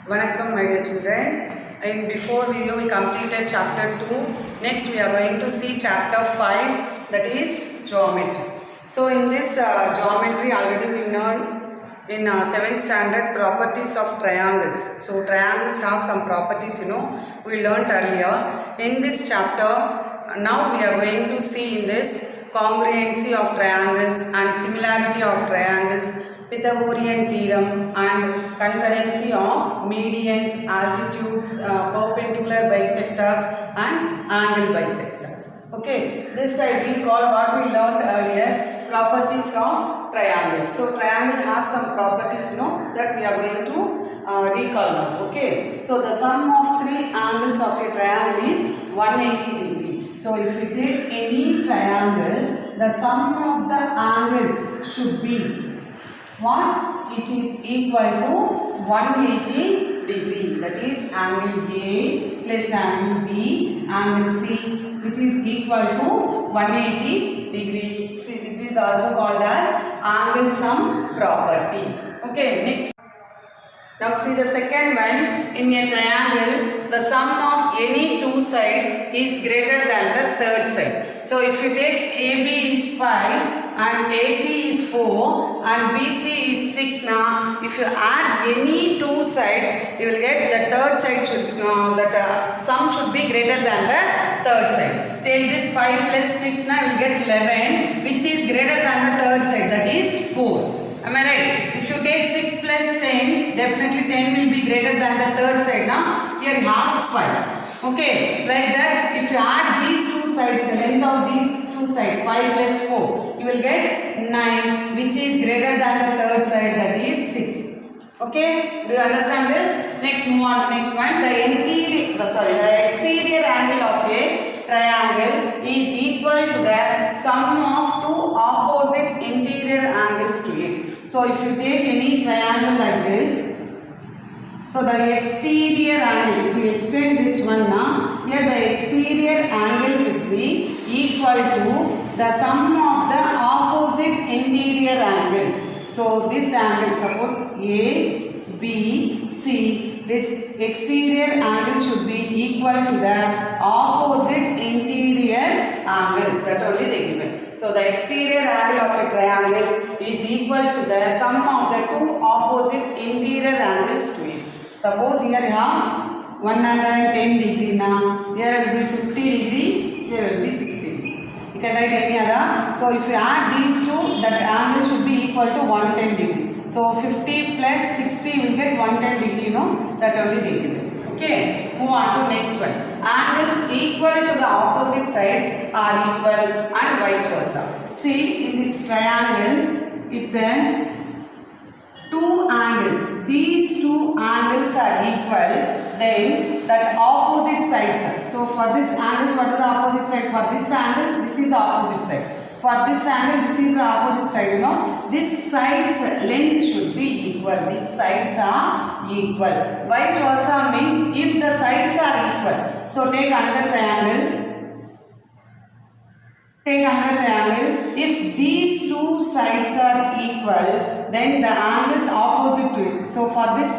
Welcome, my dear children. In before video, we completed chapter 2. Next, we are going to see chapter 5, that is geometry. So, in this geometry, already we learned in 7th standard properties of triangles. So, triangles have some properties, we learned earlier. In this chapter, now we are going to see in this congruency of triangles and similarity of triangles, Pythagorean theorem and concurrency of medians, altitudes, perpendicular bisectors and angle bisectors. Okay, this I will call what we learned earlier, properties of triangle. So triangle has some properties that we are going to recall now. Okay, so the sum of three angles of a triangle is 180 degree. So if we take any triangle, the sum of the angles should be what? It is equal to 180 degree. That is angle A plus angle B, angle C, which is equal to 180 degree. See, it is also called as angle sum property. Okay, next. Now see the second one. In a triangle, the sum of any two sides is greater than the third side. So if you take AB is 5 and AC is 4 and BC is 6 now, if you add any two sides, you will get the third side should, sum should be greater than the third side. Take this 5 plus 6 now, you will get 11, which is greater than the third side, that is 4. Am I right? If you take 6 plus 10, definitely 10 will be greater than the third side now. Here you have 5. Okay, like that, if you add these two sides, the length of these two sides, 5 plus 4, you will get 9, which is greater than the third side, that is 6. Okay, do you understand this? Next, move on to next one. The exterior angle of a triangle is equal to the sum of two opposite interior angles to it. So, if you take any triangle like this, so the exterior angle, if you extend this one now, here the exterior angle will be equal to the sum of the opposite interior angles. So this angle, suppose A, B, C, this exterior angle should be equal to the opposite interior angles. That only they given. So the exterior angle of a triangle is equal to the sum of the two opposite interior angles to it. Suppose here you have 110 degree now, here will be 50 degree, here will be 60 degree. You can write any other. So if you add these two, that angle should be equal to 110 degree. So 50 plus 60 will get 110 degree, that only they give. Okay, move on to next one. Angles equal to the opposite sides are equal and vice versa. See, in this triangle, if then two angles, these two angles are equal, then that opposite sides are. So for this angle, what is the opposite side? For this angle, this is the opposite side. For this angle, this is the opposite side, This side's length should be equal. These sides are equal. Vice versa means if the sides are equal. So take another triangle. Take another triangle. If these two sides are equal, then the angles opposite to it. So for this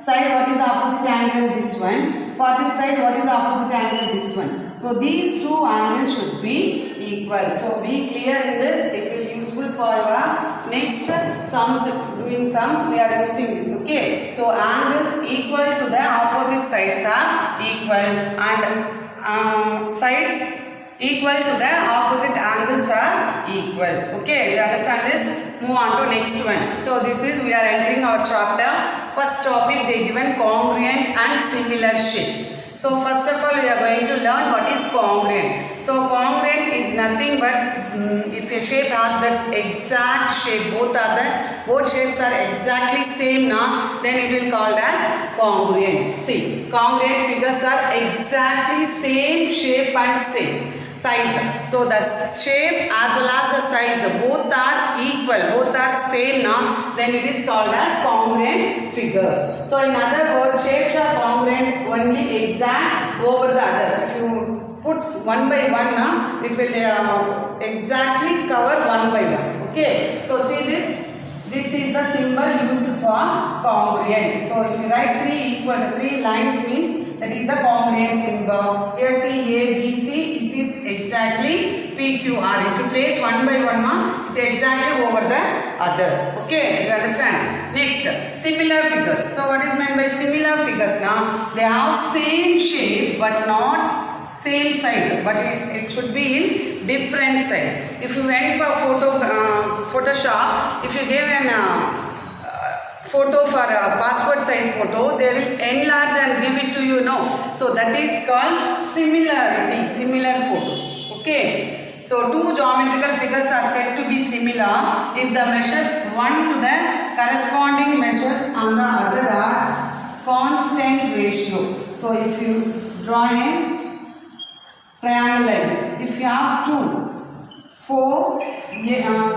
side, what is the opposite angle? This one. For this side, what is the opposite angle? This one. So these two angles should be equal. So be clear in this. It will be useful for our next sums. Doing sums, we are using this. Okay. So angles equal to the opposite sides are equal, and sides equal to the opposite angles are equal. Okay, you understand this? Move on to next one. So this is, we are entering our chapter. First topic, they given congruent and similar shapes. So first of all, we are going to learn what is congruent. So congruent is nothing but if a shape has that exact shape, both shapes are exactly same now, then it will called as congruent. See, congruent figures are exactly same shape and size. So the shape as well as the size both are equal, both are same now, then it is called as congruent figures. So in other words, shapes are congruent only exact over the other. If you put one by one now, it will exactly cover one by one. Okay, so see this This is the symbol used for congruent. So if you write 3 equal to 3 lines means that is the congruent symbol. Here see A, B, C, it is exactly P, Q, R. If you place one by one, it is exactly over the other. Okay, you understand? Next, similar figures. So what is meant by similar figures now? They have same shape but not same size, but it should be in different size. If you went for Photoshop, if you give an photo for a passport size photo, they will enlarge and give it to you, no. So that is called similarity, similar photos. Okay. So two geometrical figures are said to be similar if the measures one to the corresponding measures on the other are constant ratio. So if you draw a triangle like this, if you have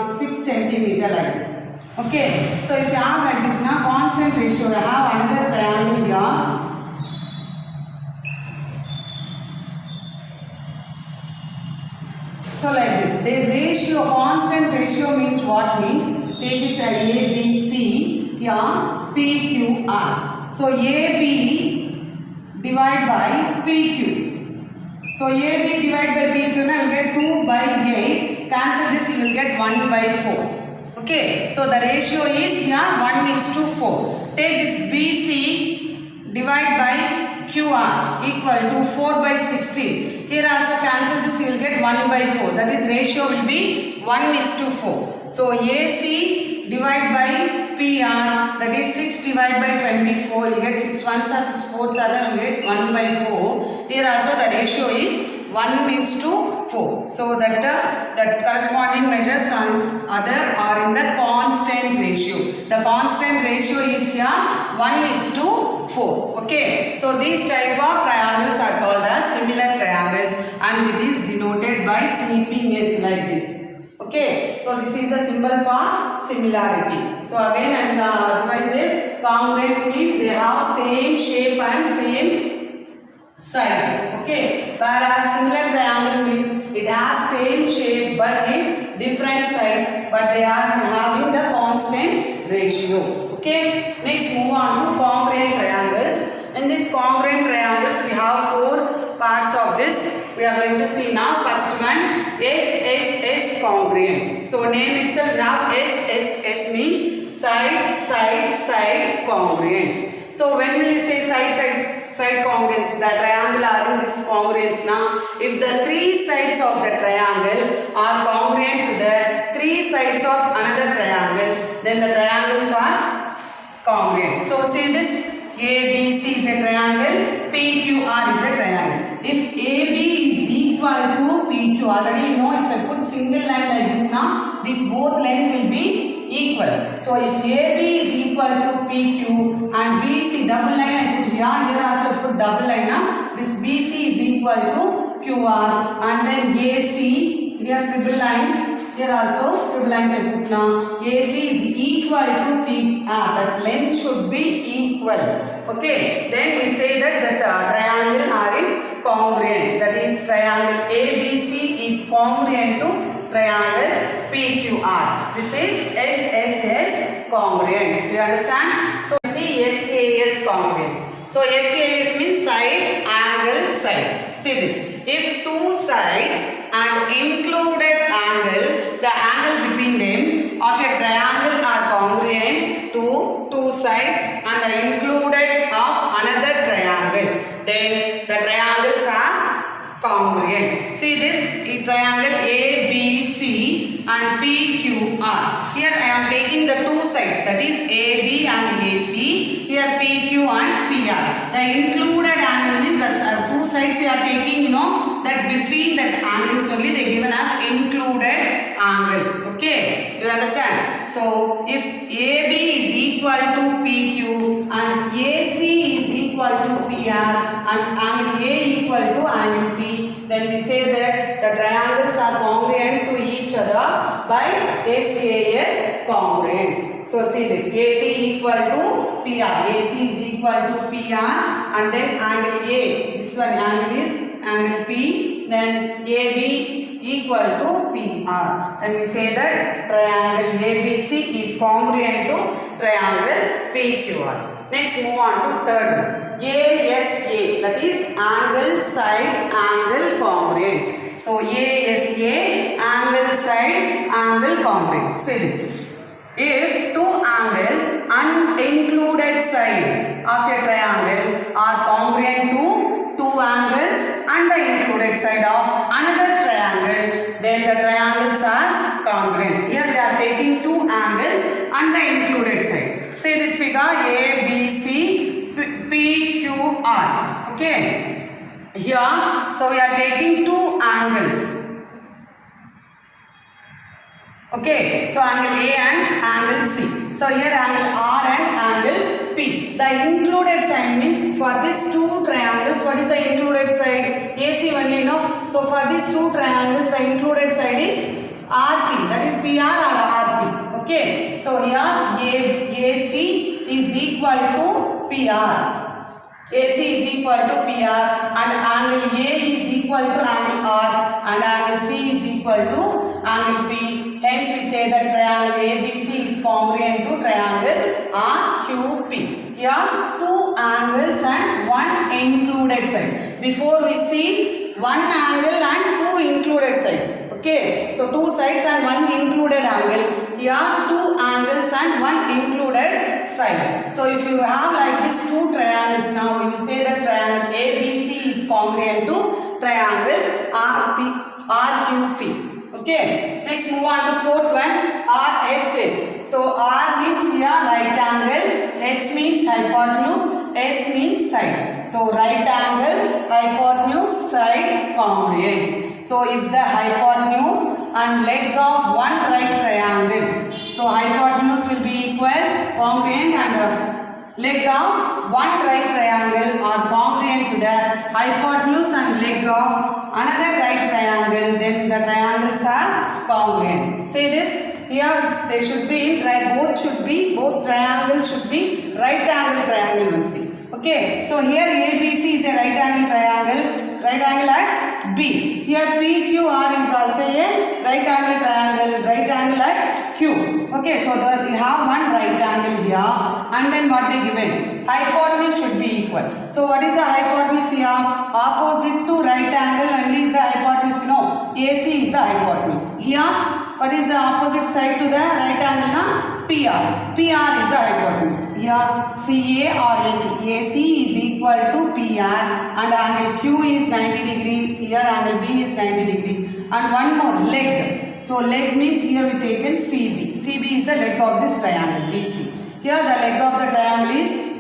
6 centimeter like this. Okay, so if you have like this now constant ratio, you have another triangle here. So like this, the ratio, constant ratio means what means? Take this A, B, C, here P, Q, R. So A, B divide by P, Q. So A, B divide by P, Q, now you will get 2 by 8. Cancel this, you will get 1 by 4. Okay, so the ratio is here 1:4. Take this BC divide by QR equal to 4 by 16. Here also cancel this, you will get 1 by 4. That is ratio will be 1:4. So AC divide by PR, that is 6 divided by 24. You get 6 ones are 6 fours are, you get 1 by 4. Here also the ratio is 1:4. So that corresponding measures on other are in the constant ratio. The constant ratio is here 1:4. Okay. So these type of triangles are called as similar triangles and it is denoted by sleeping S like this. Okay. So this is the symbol for similarity. So again I will revise this. Congruent means they have same shape and same size. Okay. Whereas similar triangle means it has same shape but in different size, but they are having the constant ratio. Okay. Next move on to congruent triangles. In this congruent triangles we have 4 parts of this. We are going to see now. First one SSS congruence. So name itself we have SSS means side side side congruence. So when we say side congruence, the triangle are in this congruence now. If the 3 sides of the triangle are congruent to the 3 sides of another triangle, then the triangles are congruent. So see this ABC is a triangle, PQR is a triangle. If AB is equal to PQ, already you know if I put single line like this now, this both length will be equal. So if AB is equal to PQ and BC double line I put here also put double line now. This BC is equal to QR and then AC, here triple lines. Here also triple lines I put now. AC is equal to PR. That length should be equal. Okay. Then we say that the triangle are in congruent. That is triangle ABC is congruent to triangle PQR. This is SSS congruence. Do you understand? So see SAS congruence. So SAS means side, angle, side. See this. If 2 sides and included angle, the angle between them of a triangle are congruent to 2 sides and the included of another triangle, then the triangles are congruent. See this triangle ABC and PQR. Here I am taking the 2 sides, that is AB and AC. Here PQ and PR. The included angle is the 2 sides you are taking, you know, that between that angles only they given as included angle. Okay, do you understand? So if AB is equal to PQ and AC is equal to PR and angle A equal to angle P, then we say that the triangles are congruent to each other by SAS congruence. So see this, AC equal to PR, AC is equal to PR, and then angle A, this one angle is angle P, then AB equal to PR. Then we say that triangle ABC is congruent to triangle PQR. Next move on to third one, ASA, that is angle side angle congruence. So ASA, angle side angle congruence. Say this, if two angles unincluded side of a triangle are congruent to two angles and the included side of another triangle, then the triangles are congruent. Here we are taking two angles and the included side. Say this figure ABC PQR. Okay. Here, so we are taking two angles. Okay, so angle A and angle C. So here angle R and angle P. The included side means for these two triangles, what is the included side? AC only, no? So for these two triangles, the included side is RP, that is PR or RP. Okay, so here AC is equal to PR. AC is equal to PR and angle A is equal to angle R and angle C is equal to angle P. Hence we say that triangle ABC is congruent to triangle RQP. Here two angles and one included side. Before we see one angle and two included sides. Okay, so two sides and one included angle. Here two angles and one included side. So if you have like this two triangles, now we will say that triangle ABC is congruent to triangle RQP. Okay, next move on to fourth one, RHS. So R means here right angle, H means hypotenuse, S means side. So right angle, hypotenuse, side congruence. So if the hypotenuse and leg of one right triangle, so hypotenuse will be equal, congruent, and leg of one right triangle are congruent to the hypotenuse and leg of another right triangle, then the triangles are congruent. Say this, here they should be right, both triangles should be right angle triangle. Okay, so here ABC is a right angle triangle at B. Here PQR is also a right angle at Q. Okay, so we have one right angle here, and then what they given? Hypotenuse should be equal. So what is the hypotenuse here? Opposite to right angle only is the hypotenuse. No, AC is the hypotenuse. Here, what is the opposite side to the right angle? Na? PR. PR is the hypotenuse. Here CA or AC. AC is equal to PR and angle Q is 90 degree. Here angle B is 90 degree. And one more, leg. So leg means here we taken CB. CB is the leg of this triangle BC. Here the leg of the triangle is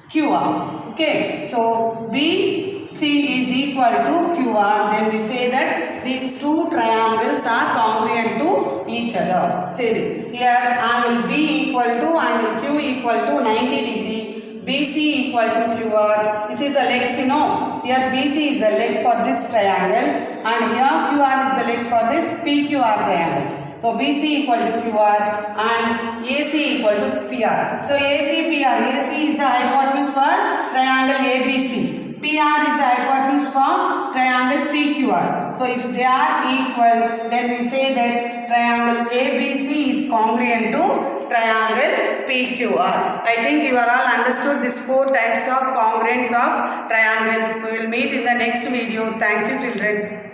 QR. Okay. So BC is equal to QR. Then we say that these two triangles are congruent to each other. Say this. Here angle B equal to angle Q equal to 90 degree. BC equal to QR. This is the legs, you know. Here BC is the leg for this triangle and here QR is the leg for this PQR triangle. So BC equal to QR and AC equal to PR. So AC, PR. AC is the hypotenuse for triangle ABC. PR is the hypotenuse for triangle PQR. So if they are equal, then we say that triangle ABC is congruent to triangle PQR. I think you are all understood these four types of congruence of triangles. We will meet in the next video. Thank you, children.